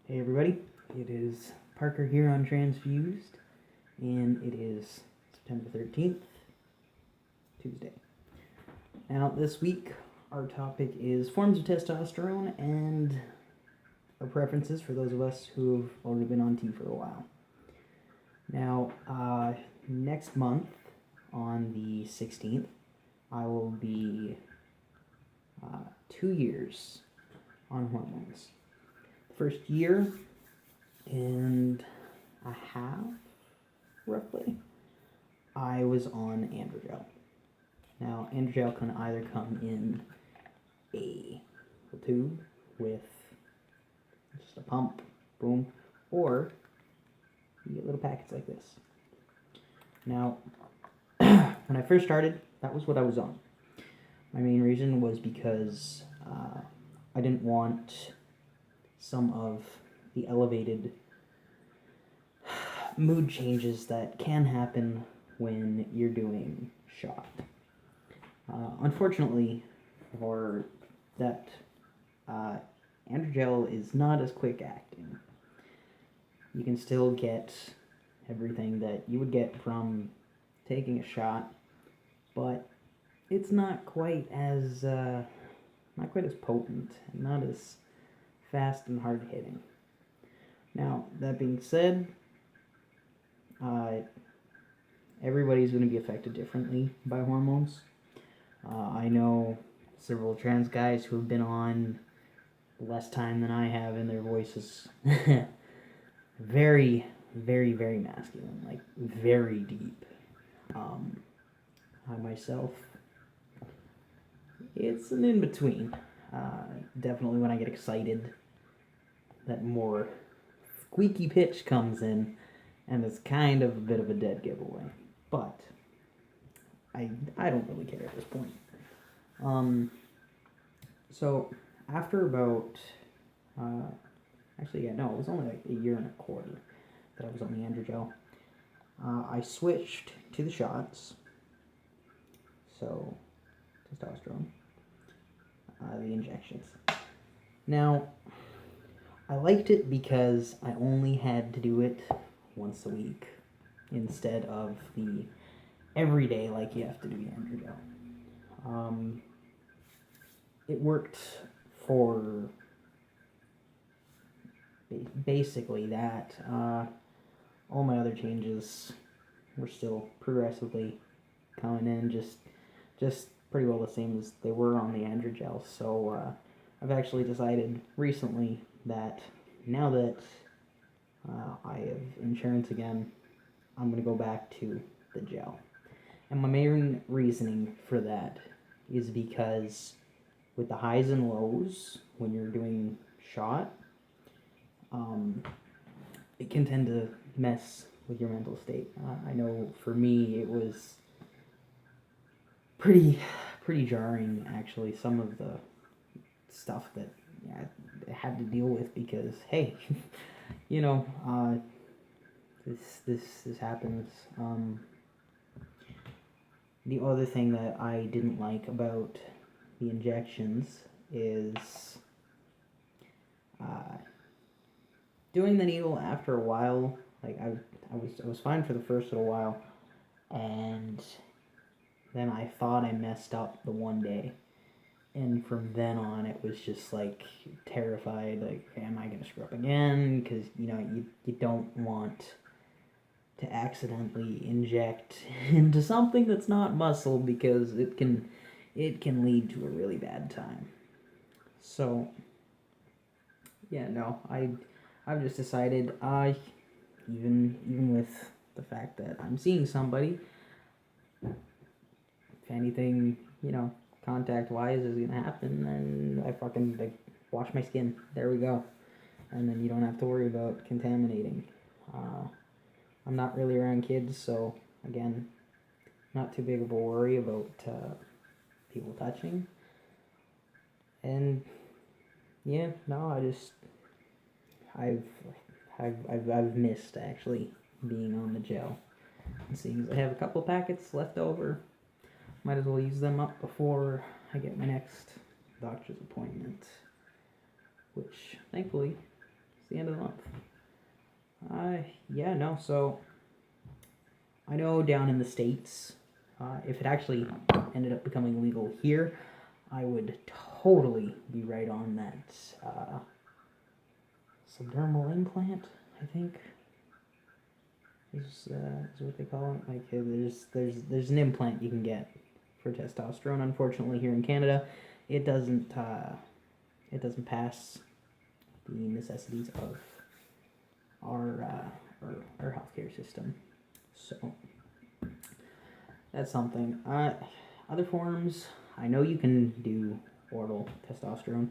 Hey everybody, it is Parker here on Transfused, and it is September 13th, Tuesday. Now this week, our topic is forms of testosterone and our preferences for those of us who have already been on T for a while. Now, next month, on the 16th, I will be 2 years on hormones. First year and a half, roughly, I was on androgel. Now, androgel can either come in a little tube with just a pump, boom, or you get little packets like this. Now, when I first started, that was what I was on. My main reason was because I didn't want some of the elevated mood changes that can happen when you're doing shot. Unfortunately, for that, androgel is not as quick acting. You can still get everything that you would get from taking a shot, but it's not quite as potent, and not as fast and hard hitting. Now, that being said, everybody's going to be affected differently by hormones. I know several trans guys who have been on less time than I have, and their voices very, very, very masculine, like very deep. I myself, it's an in-between. Definitely when I get excited, that more squeaky pitch comes in, and it's kind of a bit of a dead giveaway. But I don't really care at this point. So after about it was only like a year and a quarter that I was on the androgel. I switched to the shots, so testosterone, the injections. Now, I liked it because I only had to do it once a week instead of the everyday like you have to do the androgel. It worked for basically that. All my other changes were still progressively coming in, just pretty well the same as they were on the androgel. So I've actually decided recently that now that I have insurance again, I'm going to go back to the gel. And my main reasoning for that is because with the highs and lows, when you're doing shot, it can tend to mess with your mental state. I know for me it was pretty jarring, actually, some of the stuff that I had to deal with, because hey, this happens. The other thing that I didn't like about the injections is doing the needle after a while. Like I was fine for the first little while, and then I thought I messed up the one day. And from then on, it was just like terrified, like, am I going to screw up again? Because, you don't want to accidentally inject into something that's not muscle, because it can lead to a really bad time. So, yeah, no, I've just decided, even with the fact that I'm seeing somebody, if anything, contact-wise is going to happen, then I fucking wash my skin. There we go. And then you don't have to worry about contaminating. I'm not really around kids, so, again, not too big of a worry about people touching. And, yeah, no, I've missed, actually, being on the gel. And seeing as I have a couple packets left over, might as well use them up before I get my next doctor's appointment, which thankfully It's the end of the month. Yeah, no, so I know down in the States, if it actually ended up becoming legal here, I would totally be right on that subdermal implant, I think, is what they call it. Like there's an implant you can get for testosterone. Unfortunately, here in Canada, it doesn't pass the necessities of our healthcare system. So that's something. Other forms, I know you can do oral testosterone.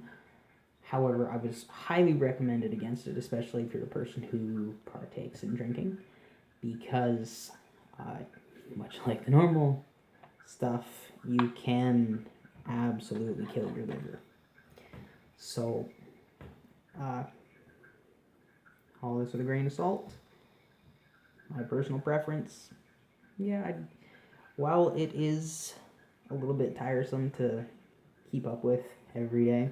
However, I was highly recommended against it, especially if you're a person who partakes in drinking, because much like the normal stuff, you can absolutely kill your liver. So, all this with a grain of salt. My personal preference, yeah, while it is a little bit tiresome to keep up with every day,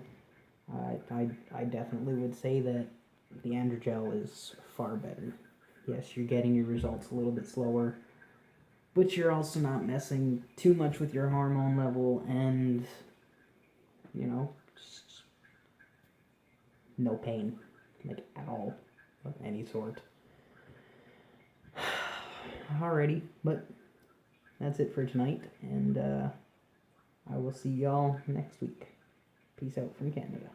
I definitely would say that the androgel is far better. Yes, you're getting your results a little bit slower, but you're also not messing too much with your hormone level, and just no pain, like at all, of any sort. Alrighty, but that's it for tonight, and I will see y'all next week. Peace out from Canada.